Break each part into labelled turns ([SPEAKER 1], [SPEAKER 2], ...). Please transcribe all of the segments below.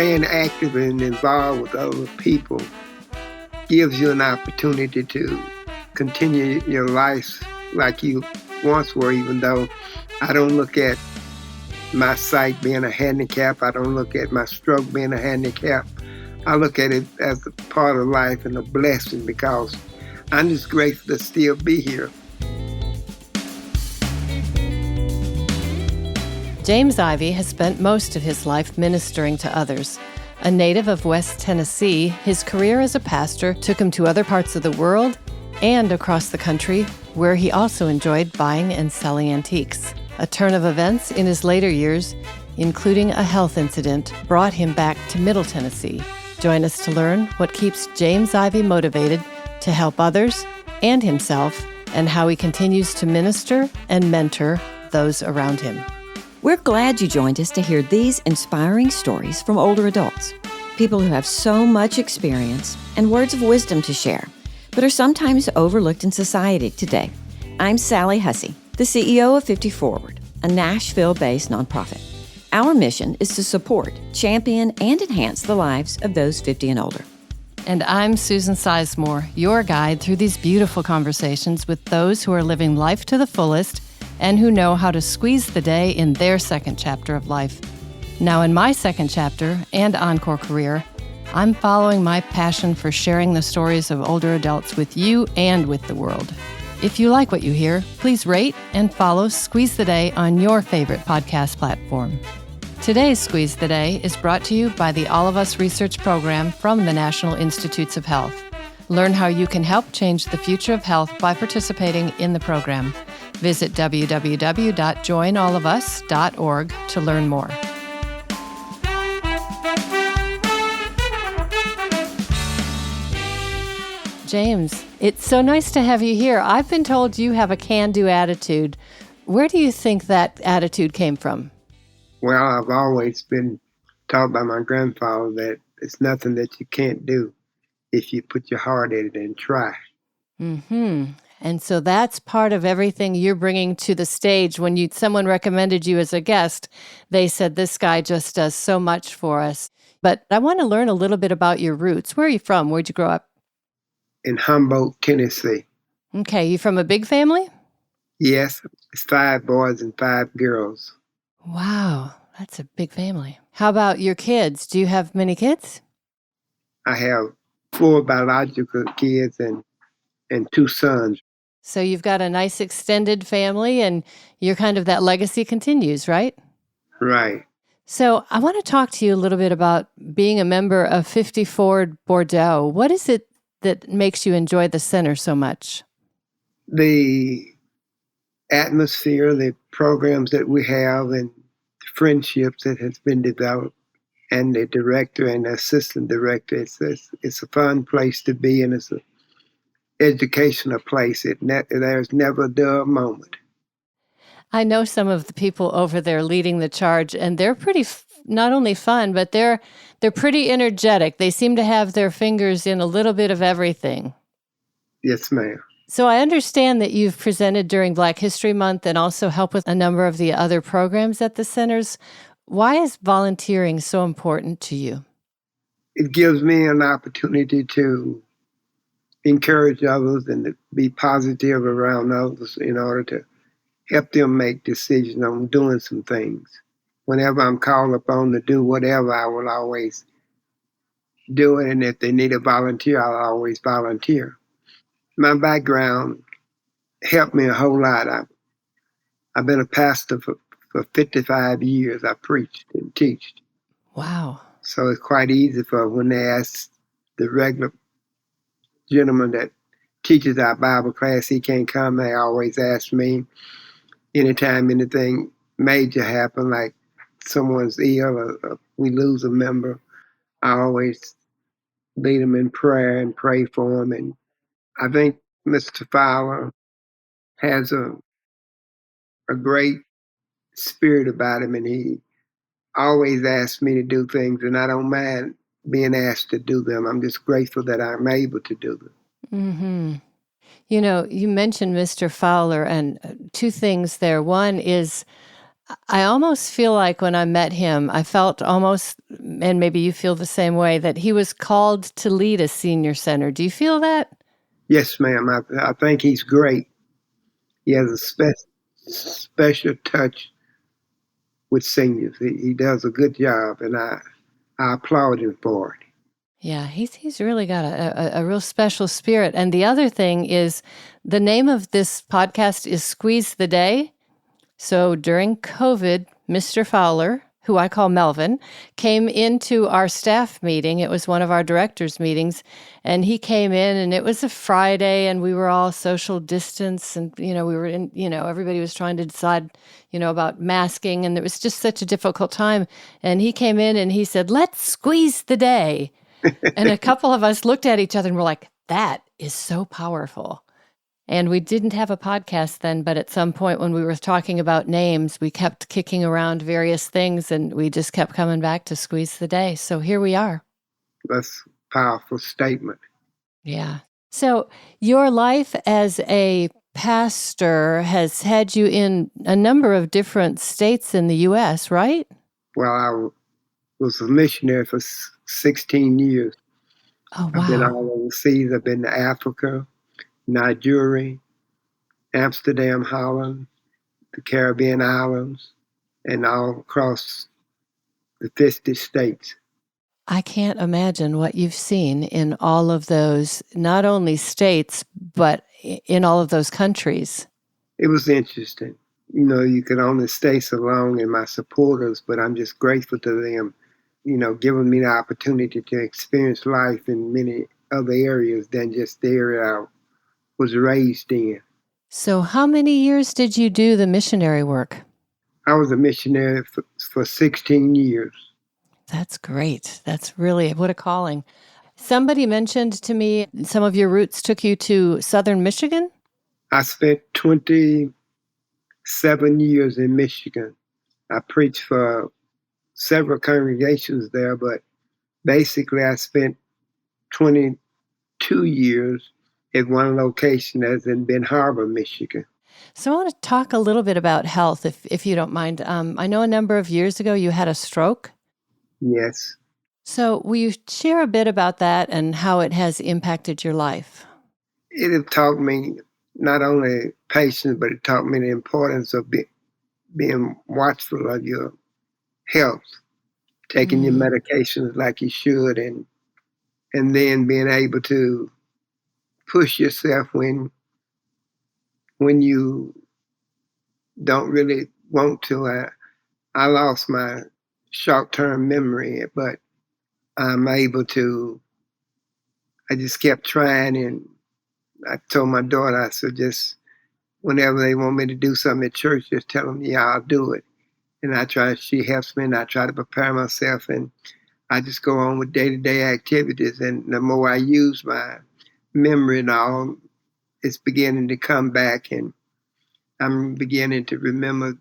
[SPEAKER 1] staying active and involved with other people gives you an opportunity to continue your life like you once were, even though I don't look at my sight being a handicap. I don't look at my stroke being a handicap. I look at it as a part of life and a blessing because I'm just grateful to still be here.
[SPEAKER 2] James Ivey has spent most of his life ministering to others. A native of West Tennessee, his career as a pastor took him to other parts of the world and across the country, where he also enjoyed buying and selling antiques. A turn of events in his later years, including a health incident, brought him back to Middle Tennessee. Join us to learn what keeps James Ivey motivated to help others and himself, and how he continues to minister and mentor those around him.
[SPEAKER 3] We're glad you joined us to hear these inspiring stories from older adults, people who have so much experience and words of wisdom to share, but are sometimes overlooked in society today. I'm Sally Hussey, the CEO of 50 Forward, a Nashville-based nonprofit. Our mission is to support, champion, and enhance the lives of those 50 and older.
[SPEAKER 2] And I'm Susan Sizemore, your guide through these beautiful conversations with those who are living life to the fullest and who know how to squeeze the day in their second chapter of life. Now, in my second chapter and encore career, I'm following my passion for sharing the stories of older adults with you and with the world. If you like what you hear, please rate and follow Squeeze the Day on your favorite podcast platform. Today's Squeeze the Day is brought to you by the All of Us Research Program from the National Institutes of Health. Learn how you can help change the future of health by participating in the program. Visit www.joinallofus.org to learn more. James, it's so nice to have you here. I've been told you have a can-do attitude. Where do you think that attitude came from?
[SPEAKER 1] Well, I've always been taught by my grandfather that it's nothing that you can't do if you put your heart in it and try.
[SPEAKER 2] Mm-hmm. And so that's part of everything you're bringing to the stage. When someone recommended you as a guest, they said, this guy just does so much for us. But I want to learn a little bit about your roots. Where are you from? Where'd you grow up?
[SPEAKER 1] In Humboldt, Tennessee.
[SPEAKER 2] Okay, you from a big family?
[SPEAKER 1] Yes, it's 5 boys and 5 girls.
[SPEAKER 2] Wow, that's a big family. How about your kids? Do you have many kids?
[SPEAKER 1] I have 4 biological kids and 2 sons.
[SPEAKER 2] So you've got a nice extended family, and you're kind of that legacy continues, right?
[SPEAKER 1] Right.
[SPEAKER 2] So I want to talk to you a little bit about being a member of 50 Forward Bordeaux. What is it that makes you enjoy the center so much?
[SPEAKER 1] The atmosphere, the programs that we have, and friendships that has been developed, and the director and the assistant director. It's a fun place to be, and it's an educational place. There's never a dull moment.
[SPEAKER 2] I know some of the people over there leading the charge, and they're pretty not only fun, but they're pretty energetic. They seem to have their fingers in a little bit of everything.
[SPEAKER 1] Yes, ma'am.
[SPEAKER 2] So I understand that you've presented during Black History Month and also help with a number of the other programs at the centers. Why is volunteering so important to you?
[SPEAKER 1] It gives me an opportunity to encourage others and to be positive around others in order to help them make decisions on doing some things. Whenever I'm called upon to do whatever, I will always do it. And if they need a volunteer, I'll always volunteer. My background helped me a whole lot. I've been a pastor for 55 years. I preached and teached.
[SPEAKER 2] Wow.
[SPEAKER 1] So it's quite easy for when they ask the regular gentleman that teaches our Bible class, he can't come. They always ask me anytime anything major happen, like someone's ill or we lose a member, I always lead them in prayer and pray for them. And I think Mr. Fowler has a great spirit about him, and he always asks me to do things, and I don't mind being asked to do them. I'm just grateful that I'm able to do them.
[SPEAKER 2] Mm-hmm. You know, you mentioned Mr. Fowler, and 2 things there. One is I almost feel like when I met him, I felt almost, and maybe you feel the same way, that he was called to lead a senior center. Do you feel that?
[SPEAKER 1] Yes, ma'am. I think he's great. He has a special touch with seniors. He does a good job, and I applaud him for it.
[SPEAKER 2] Yeah, he's really got a real special spirit. And the other thing is, the name of this podcast is Squeeze the Day. So during COVID, Mr. Fowler, who I call Melvin, came into our staff meeting. It was one of our directors' meetings, and he came in, and it was a Friday, and we were all social distance, and we were in, everybody was trying to decide, about masking, and it was just such a difficult time. And he came in and he said, "Let's squeeze the day." And a couple of us looked at each other and were like, "That is so powerful." And we didn't have a podcast then, but at some point when we were talking about names, we kept kicking around various things and we just kept coming back to Squeeze the Day. So here we are.
[SPEAKER 1] That's a powerful statement.
[SPEAKER 2] Yeah. So your life as a pastor has had you in a number of different states in the U.S., right?
[SPEAKER 1] Well, I was a missionary for 16 years.
[SPEAKER 2] Oh,
[SPEAKER 1] I've been
[SPEAKER 2] wow.
[SPEAKER 1] all overseas. I've been to Africa, Nigeria, Amsterdam, Holland, the Caribbean islands, and all across the 50 states.
[SPEAKER 2] I can't imagine what you've seen in all of those, not only states, but in all of those countries.
[SPEAKER 1] It was interesting. You could only stay so long in my supporters, but I'm just grateful to them, giving me the opportunity to experience life in many other areas than just the area I was raised in.
[SPEAKER 2] So how many years did you do the missionary work?
[SPEAKER 1] I was a missionary for 16 years.
[SPEAKER 2] That's great. That's really, what a calling. Somebody mentioned to me some of your roots took you to southern Michigan?
[SPEAKER 1] I spent 27 years in Michigan. I preached for several congregations there, but basically I spent 22 years at one location, as in Ben Harbor, Michigan.
[SPEAKER 2] So I want to talk a little bit about health, if you don't mind. I know a number of years ago you had a stroke.
[SPEAKER 1] Yes.
[SPEAKER 2] So will you share a bit about that and how it has impacted your life?
[SPEAKER 1] It had taught me not only patience, but it taught me the importance of being watchful of your health, taking your
[SPEAKER 2] Mm.
[SPEAKER 1] medications like you should, and then being able to push yourself when you don't really want to. I lost my short-term memory, but I'm able to. I just kept trying, and I told my daughter, I said, just whenever they want me to do something at church, just tell them, yeah, I'll do it. And she helps me, and I try to prepare myself, and I just go on with day-to-day activities. And the more I use my memory and all, it's beginning to come back, and I'm beginning to remember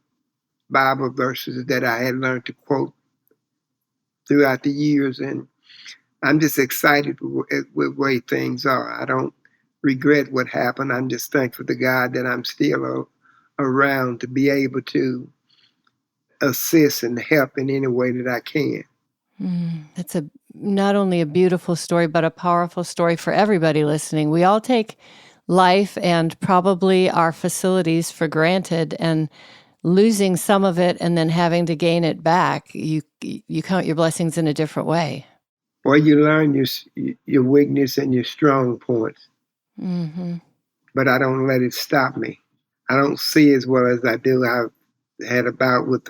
[SPEAKER 1] Bible verses that I had learned to quote throughout the years. And I'm just excited with the way things are. I don't regret what happened. I'm just thankful to God that I'm still around to be able to assist and help in any way that I can.
[SPEAKER 2] That's not only a beautiful story, but a powerful story for everybody listening. We all take life and probably our facilities for granted, and losing some of it and then having to gain it back, you count your blessings in a different way.
[SPEAKER 1] Or you learn your weakness and your strong points.
[SPEAKER 2] Mm-hmm.
[SPEAKER 1] But I don't let it stop me. I don't see as well as I do. I've had a bout with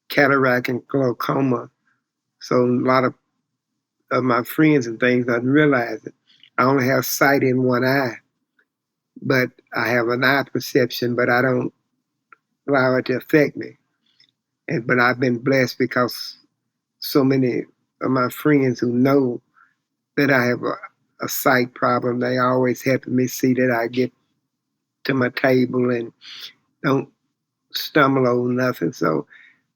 [SPEAKER 1] cataract and glaucoma. So a lot of my friends and things doesn't realize it. I only have sight in one eye, but I have an eye perception, but I don't allow it to affect me. But I've been blessed because so many of my friends who know that I have a sight problem, they always helping me see that I get to my table and don't stumble over nothing. So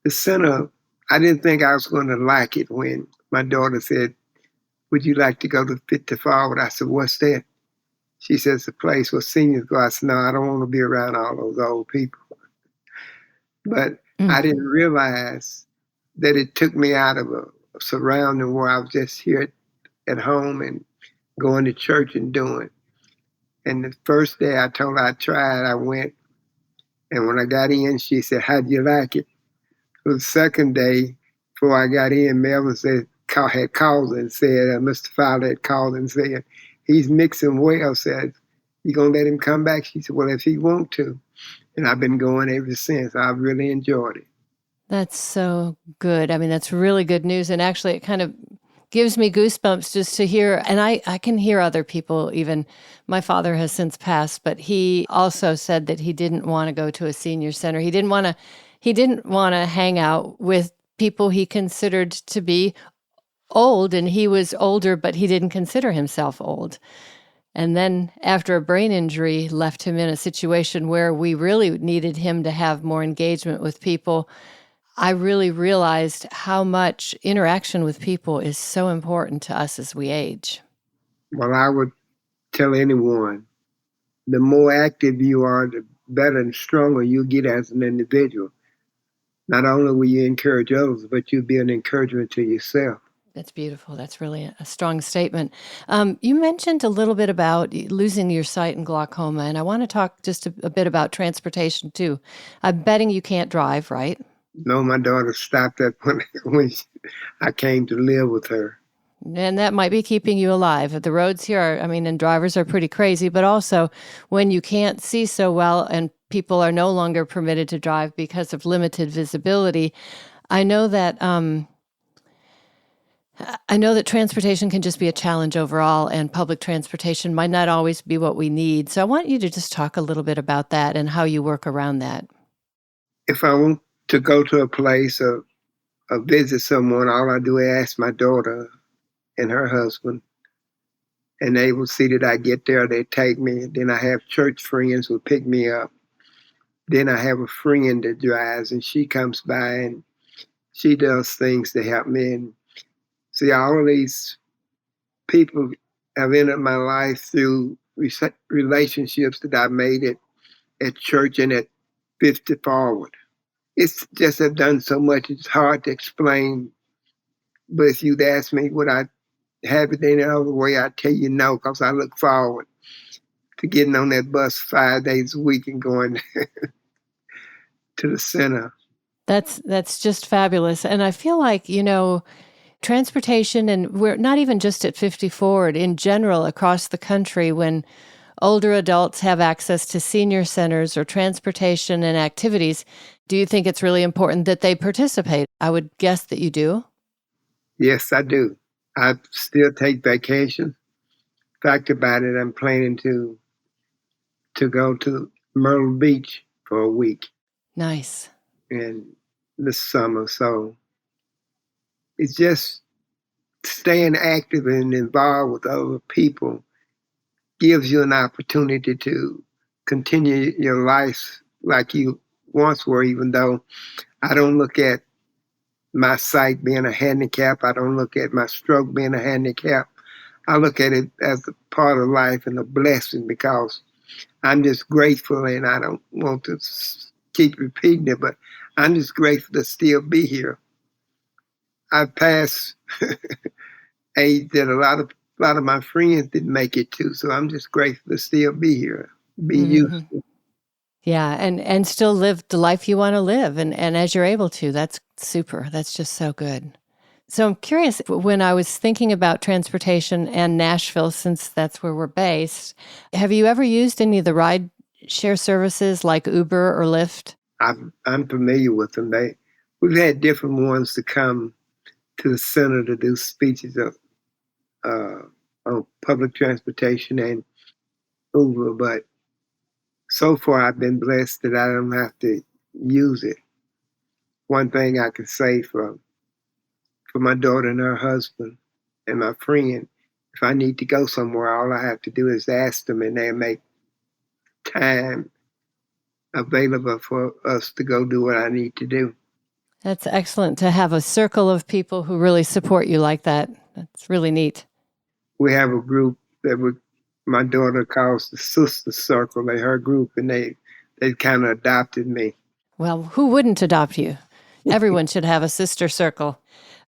[SPEAKER 1] the center, I didn't think I was going to like it when my daughter said, would you like to go to Fit to Forward? I said, what's that? She says, the place where seniors go. I said, no, I don't want to be around all those old people. But I didn't realize that it took me out of a surrounding where I was just here at home and going to church and doing. And the first day I told her I tried, I went. And when I got in, she said, "How'd you like it?" So the second day, before I got in, Melvin had called and said, Mr. Fowler had called and said, "He's mixing well." Said, "You gonna let him come back?" She said, "Well, if he want to." And I've been going ever since. I've really enjoyed it.
[SPEAKER 2] That's so good. I mean, that's really good news. And actually, it kind of gives me goosebumps just to hear. And I can hear other people, even my father has since passed, but he also said that he didn't want to go to a senior center. He didn't want to hang out with people he considered to be old. And he was older, but he didn't consider himself old. And then after a brain injury left him in a situation where we really needed him to have more engagement with people, I really realized how much interaction with people is so important to us as we age.
[SPEAKER 1] Well, I would tell anyone, the more active you are, the better and stronger you get as an individual. Not only will you encourage others, but you'll be an encouragement to yourself.
[SPEAKER 2] That's beautiful. That's really a strong statement. You mentioned a little bit about losing your sight in glaucoma, and I want to talk just a bit about transportation too. I'm betting you can't drive, right?
[SPEAKER 1] No, my daughter stopped that when I came to live with her.
[SPEAKER 2] And that might be keeping you alive. The roads here are, and drivers are pretty crazy, but also when you can't see so well and people are no longer permitted to drive because of limited visibility, I know that transportation can just be a challenge overall, and public transportation might not always be what we need. So I want you to just talk a little bit about that and how you work around that.
[SPEAKER 1] If I want to go to a place or visit someone, all I do is ask my daughter and her husband, and they will see that I get there. They take me. Then I have church friends who pick me up. Then I have a friend that drives, and she comes by and she does things to help me. And see, all of these people have entered my life through relationships that I made at church and at 50 Forward. It's just have done so much, it's hard to explain. But if you'd ask me would I have it any other way, I'd tell you no, because I look forward to getting on that bus 5 days a week and going to the center.
[SPEAKER 2] That's just fabulous. And I feel like, transportation, and we're not even just at 50 Forward, in general across the country, when older adults have access to senior centers or transportation and activities, do you think it's really important that they participate? I would guess that you do.
[SPEAKER 1] Yes, I do. I still take vacation. Fact about it, I'm planning to go to Myrtle Beach for a week.
[SPEAKER 2] Nice.
[SPEAKER 1] In this summer. So it's just staying active and involved with other people gives you an opportunity to continue your life like you once were, even though I don't look at my sight being a handicap. I don't look at my stroke being a handicap. I look at it as a part of life and a blessing, because I'm just grateful, and I don't want to keep repeating it, but I'm just grateful to still be here. I've passed age that a lot of my friends didn't make it to, so I'm just grateful to still be here, be useful.
[SPEAKER 2] Yeah, and still live the life you want to live, and as you're able to. That's super. That's just so good. So I'm curious, when I was thinking about transportation and Nashville, since that's where we're based, have you ever used any of the ride share services like Uber or Lyft?
[SPEAKER 1] I'm familiar with them. We've had different ones to come to the center to do speeches on public transportation and Uber, but so far I've been blessed that I don't have to use it. One thing I can say for my daughter and her husband and my friend, if I need to go somewhere, all I have to do is ask them, and they make time available for us to go do what I need to do.
[SPEAKER 2] That's excellent to have a circle of people who really support you like that. That's really neat.
[SPEAKER 1] We have a group that my daughter calls the Sister Circle. They're her group, and they kind of adopted me.
[SPEAKER 2] Well, who wouldn't adopt you? Everyone should have a sister circle.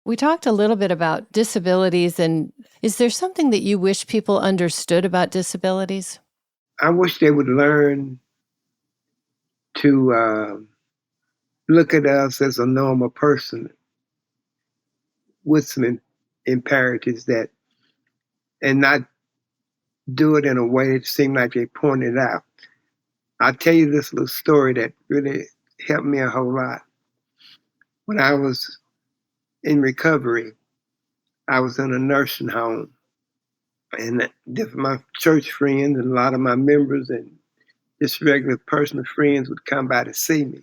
[SPEAKER 2] We talked a little bit about disabilities, and is there something that you wish people understood about disabilities?
[SPEAKER 1] I wish they would learn to look at us as a normal person with some imperatives that, and not do it in a way that seemed like they pointed out. I'll tell you this little story that really helped me a whole lot. When I was in recovery, I was in a nursing home, and my church friends and a lot of my members and just regular personal friends would come by to see me.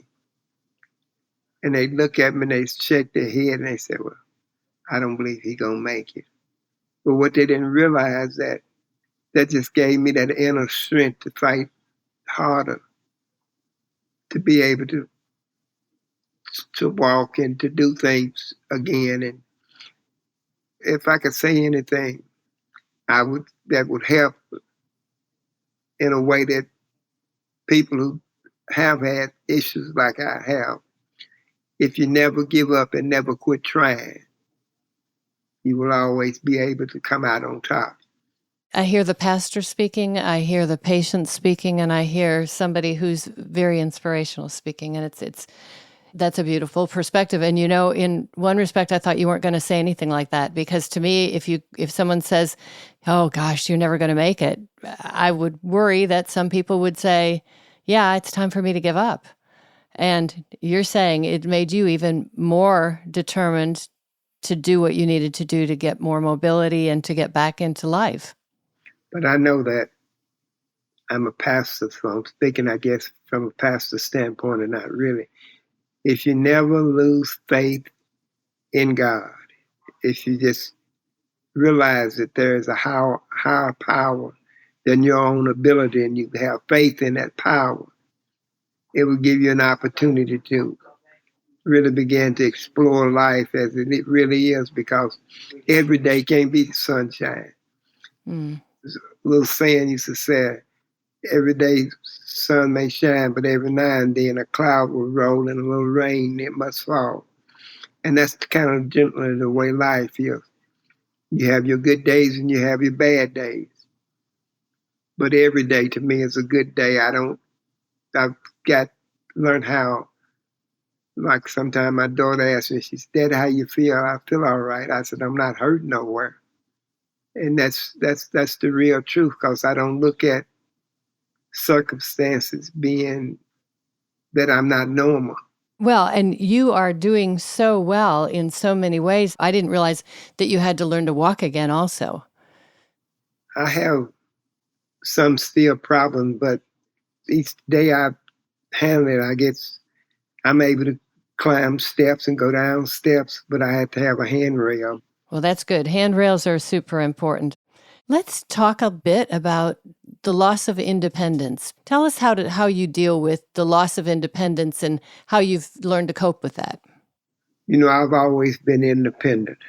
[SPEAKER 1] And they'd look at me and they'd shake their head and they said, well, I don't believe he's going to make it. But what they didn't realize that just gave me that inner strength to fight harder, to be able to walk and to do things again. And if I could say anything, that would help in a way that people who have had issues like I have, if you never give up and never quit trying, you will always be able to come out on top.
[SPEAKER 2] I hear the pastor speaking, I hear the patient speaking, and I hear somebody who's very inspirational speaking, and that's a beautiful perspective. And in one respect, I thought you weren't going to say anything like that, because to me, if someone says, "Oh gosh, you're never going to make it," I would worry that some people would say, "Yeah, it's time for me to give up." And you're saying it made you even more determined to do what you needed to do to get more mobility and to get back into life.
[SPEAKER 1] But I know that I'm a pastor, so I'm speaking, I guess, from a pastor standpoint and not really. If you never lose faith in God, if you just realize that there is a higher power than your own ability and you have faith in that power, it will give you an opportunity to really begin to explore life as it really is, because every day can't be sunshine. There's a little saying used to say, every day sun may shine, but every now and then a cloud will roll and a little rain, it must fall. And that's kind of generally the way life is. You have your good days and you have your bad days. But every day to me is a good day. I've got to learn how, like sometimes my daughter asks me, she said, "Dad, how you feel?" "I feel all right." I said, "I'm not hurt nowhere." And that's the real truth, because I don't look at circumstances being that I'm not normal.
[SPEAKER 2] Well, and you are doing so well in so many ways. I didn't realize that you had to learn to walk again also.
[SPEAKER 1] I have some still problems, but each day I handle it, I'm able to climb steps and go down steps, but I have to have a handrail.
[SPEAKER 2] Well, that's good. Handrails are super important. Let's talk a bit about the loss of independence. Tell us how you deal with the loss of independence and how you've learned to cope with that.
[SPEAKER 1] I've always been independent,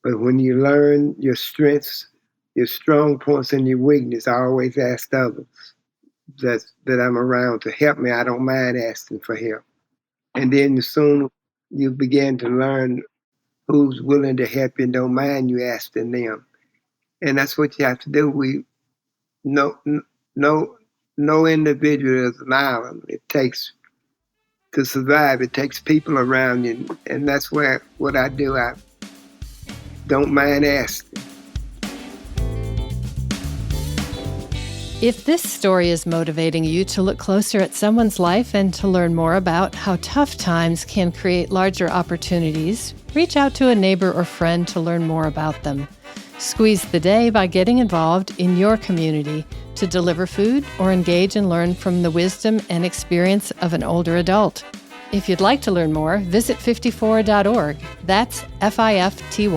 [SPEAKER 1] but when you learn your strengths, your strong points and your weakness, I always ask others that I'm around to help me. I don't mind asking for help. And then soon you begin to learn who's willing to help you and don't mind you asking them. And that's what you have to do. No individual is an island. It takes, to survive, it takes people around you. And that's what I do. I don't mind asking.
[SPEAKER 2] If this story is motivating you to look closer at someone's life and to learn more about how tough times can create larger opportunities, reach out to a neighbor or friend to learn more about them. Squeeze the day by getting involved in your community to deliver food or engage and learn from the wisdom and experience of an older adult. If you'd like to learn more, visit 54.org. That's FIFTY,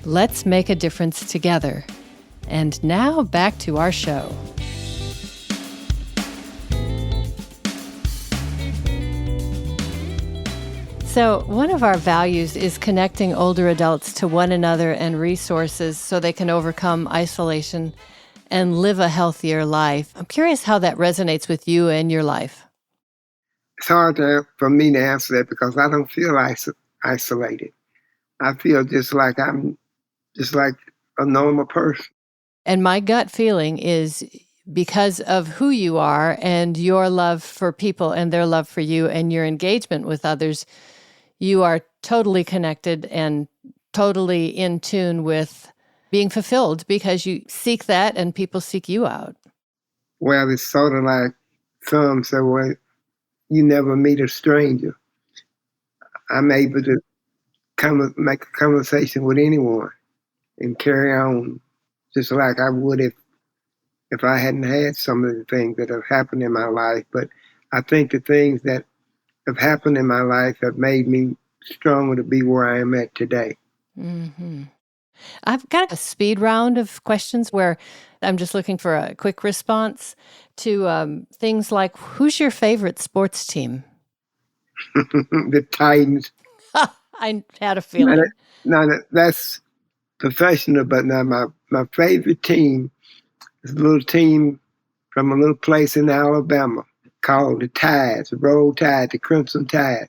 [SPEAKER 2] Let's make a difference together. And now back to our show. So one of our values is connecting older adults to one another and resources so they can overcome isolation and live a healthier life. I'm curious how that resonates with you and your life.
[SPEAKER 1] It's hard for me to answer that because I don't feel isolated. I feel I'm just like a normal person.
[SPEAKER 2] And my gut feeling is because of who you are and your love for people and their love for you and your engagement with others, you are totally connected and totally in tune with being fulfilled because you seek that and people seek you out.
[SPEAKER 1] Well, it's sort of like some say, well, you never meet a stranger. I'm able to make a conversation with anyone and carry on just like I would if I hadn't had some of the things that have happened in my life. But I think the things that have happened in my life have made me stronger to be where I am at today.
[SPEAKER 2] Mm-hmm. I've got a speed round of questions where I'm just looking for a quick response to things like, who's your favorite sports team?
[SPEAKER 1] The Titans.
[SPEAKER 2] I had a
[SPEAKER 1] Now,
[SPEAKER 2] feeling.
[SPEAKER 1] that's professional, but now my favorite team is a little team from a little place in Alabama called the Tides, the Roll Tide, the Crimson Tide.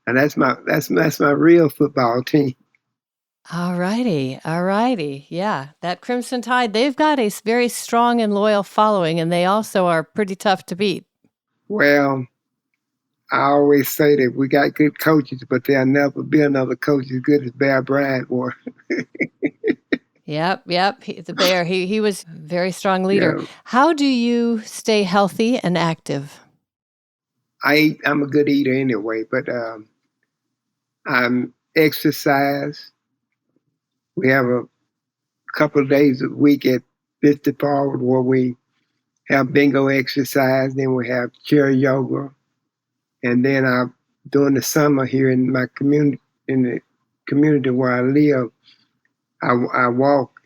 [SPEAKER 1] And that's my real football team.
[SPEAKER 2] All righty. All righty. Yeah. That Crimson Tide, they've got a very strong and loyal following, and they also are pretty tough to beat.
[SPEAKER 1] Well, I always say that we got good coaches, but there'll never be another coach as good as Bear Bryant was.
[SPEAKER 2] Yep. The Bear, he was a very strong leader.
[SPEAKER 1] Yeah.
[SPEAKER 2] How do you stay healthy and active?
[SPEAKER 1] I'm a good eater anyway, but I'm exercise. We have a couple of days a week at 50 Forward where we have bingo exercise, then we have chair yoga, and then during the summer here in my community, in the community where I live, I walk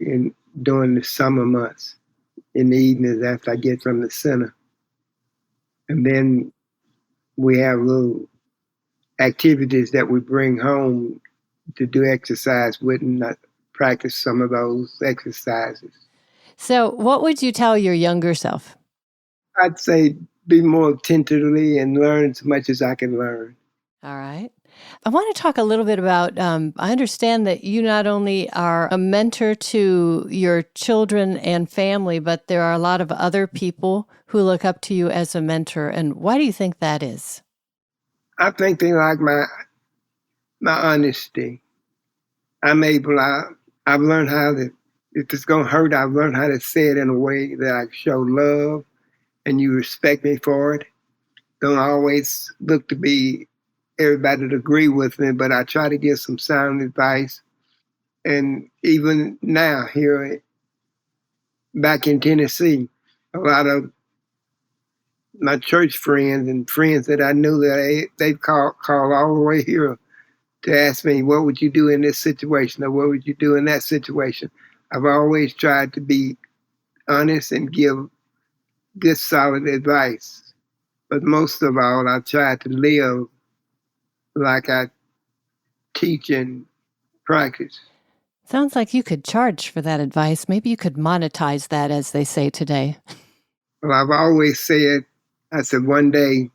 [SPEAKER 1] during the summer months in the evenings after I get from the center, and then we have little activities that we bring home to do exercise with, and I practice some of those exercises.
[SPEAKER 2] So, what would you tell your younger self?
[SPEAKER 1] I'd say be more attentively and learn as much as I can learn.
[SPEAKER 2] All right. I want to talk a little bit about, I understand that you not only are a mentor to your children and family, but there are a lot of other people who look up to you as a mentor. And why do you think that is?
[SPEAKER 1] I think they like my honesty. I've learned how to, if it's going to hurt, I've learned how to say it in a way that I show love and you respect me for it. Don't always look to be everybody to agree with me, but I try to give some sound advice. And even now, here back in Tennessee, a lot of my church friends and friends that I knew that they called all the way here to ask me, what would you do in this situation or what would you do in that situation? I've always tried to be honest and give good, solid advice. But most of all, I try to live like I teach and practice.
[SPEAKER 2] Sounds like you could charge for that advice. Maybe you could monetize that, as they say today.
[SPEAKER 1] Well, I've always said, I said, one day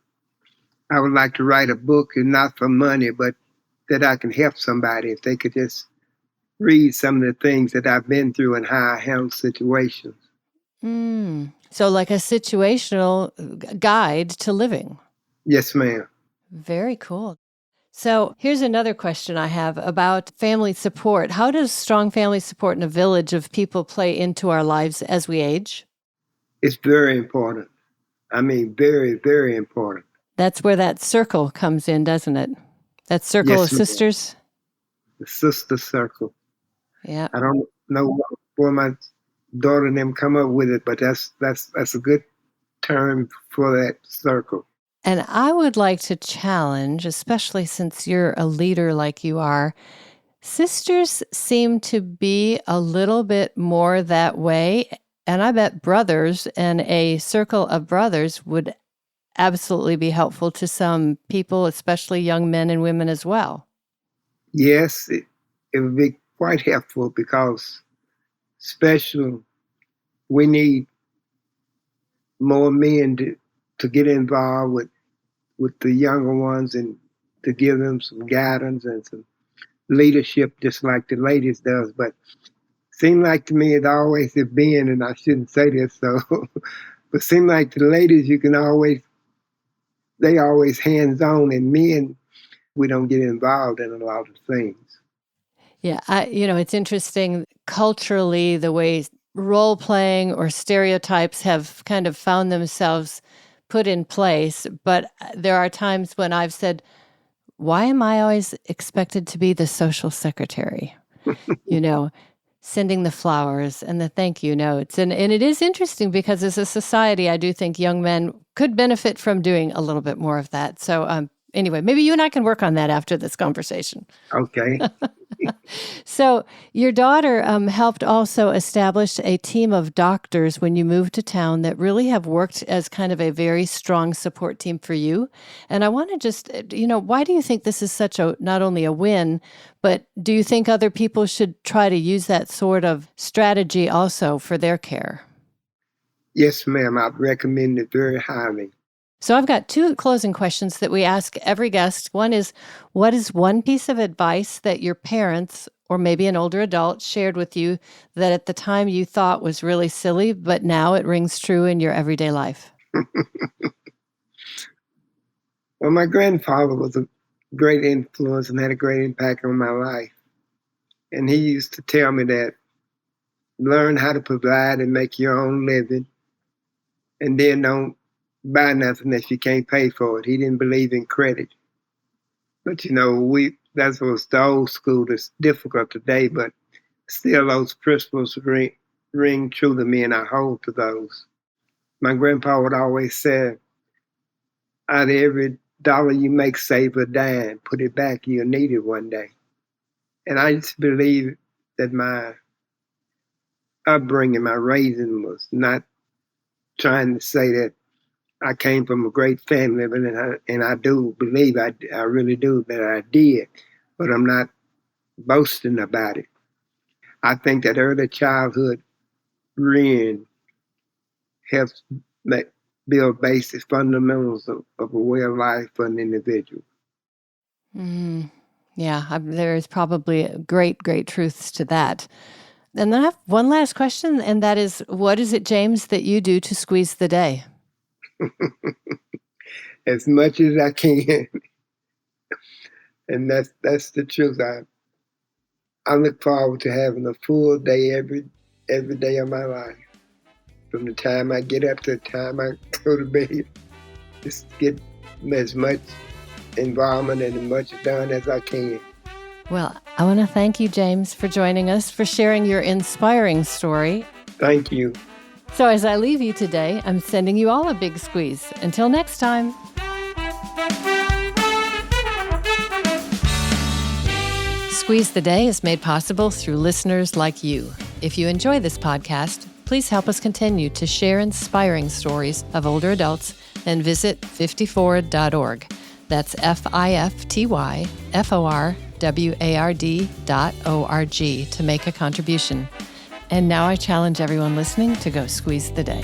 [SPEAKER 1] I would like to write a book, and not for money, but that I can help somebody if they could just read some of the things that I've been through and how I handle situations.
[SPEAKER 2] So like a situational guide to living.
[SPEAKER 1] Yes, ma'am.
[SPEAKER 2] Very cool. So here's another question I have about family support. How does strong family support in a village of people play into our lives as we age?
[SPEAKER 1] It's very important. I mean, very, very important.
[SPEAKER 2] That's where that circle comes in, doesn't it? That circle
[SPEAKER 1] Yes,
[SPEAKER 2] of
[SPEAKER 1] ma'am.
[SPEAKER 2] sisters?
[SPEAKER 1] The sister circle.
[SPEAKER 2] Yeah.
[SPEAKER 1] I don't know where my daughter and them come up with it, but that's a good term for that circle.
[SPEAKER 2] And I would like to challenge, especially since you're a leader like you are, sisters seem to be a little bit more that way. And I bet brothers and a circle of brothers would absolutely be helpful to some people, especially young men and women as well.
[SPEAKER 1] Yes, it would be quite helpful because especially we need more men to get involved with the younger ones and to give them some guidance and some leadership, just like the ladies does. But seem like to me it always has been, and I shouldn't say this, so but seem like the ladies they always hands on, and men, we don't get involved in a lot of things.
[SPEAKER 2] Yeah, it's interesting culturally the way role playing or stereotypes have kind of found themselves put in place. But there are times when I've said, why am I always expected to be the social secretary? Sending the flowers and the thank you notes. And it is interesting because as a society, I do think young men could benefit from doing a little bit more of that. So anyway, maybe you and I can work on that after this conversation.
[SPEAKER 1] Okay.
[SPEAKER 2] So your daughter helped also establish a team of doctors when you moved to town that really have worked as kind of a very strong support team for you. And I want to just, why do you think this is such not only a win, but do you think other people should try to use that sort of strategy also for their care?
[SPEAKER 1] Yes, ma'am. I recommend it very highly.
[SPEAKER 2] So I've got two closing questions that we ask every guest. One is, what is one piece of advice that your parents or maybe an older adult shared with you that at the time you thought was really silly, but now it rings true in your everyday life?
[SPEAKER 1] Well, my grandfather was a great influence and had a great impact on my life. And he used to tell me that learn how to provide and make your own living, and then don't buy nothing if you can't pay for it. He didn't believe in credit. But that was the old school. That's difficult today, but still those principles ring true to me, and I hold to those. My grandpa would always say, out of every dollar you make, save a dime, put it back, you'll need it one day. And I just believe that my upbringing, my raising was not trying to say that I came from a great family, and I do believe, I really do, that I did, but I'm not boasting about it. I think that early childhood rearing helps build basic fundamentals of a way of life for an individual.
[SPEAKER 2] Yeah, there is probably great, great truths to that. And then I have one last question, and that is, what is it, James, that you do to squeeze the day?
[SPEAKER 1] As much as I can. And that's the truth. I look forward to having a full day every day of my life. From the time I get up to the time I go to bed. Just get as much involvement and as much done as I can.
[SPEAKER 2] Well, I want to thank you, James, for joining us, for sharing your inspiring story.
[SPEAKER 1] Thank you.
[SPEAKER 2] So as I leave you today, I'm sending you all a big squeeze. Until next time. Squeeze the Day is made possible through listeners like you. If you enjoy this podcast, please help us continue to share inspiring stories of older adults and visit 54ward.org. That's FIFTYFORWARD.org to make a contribution. And now I challenge everyone listening to go squeeze the day.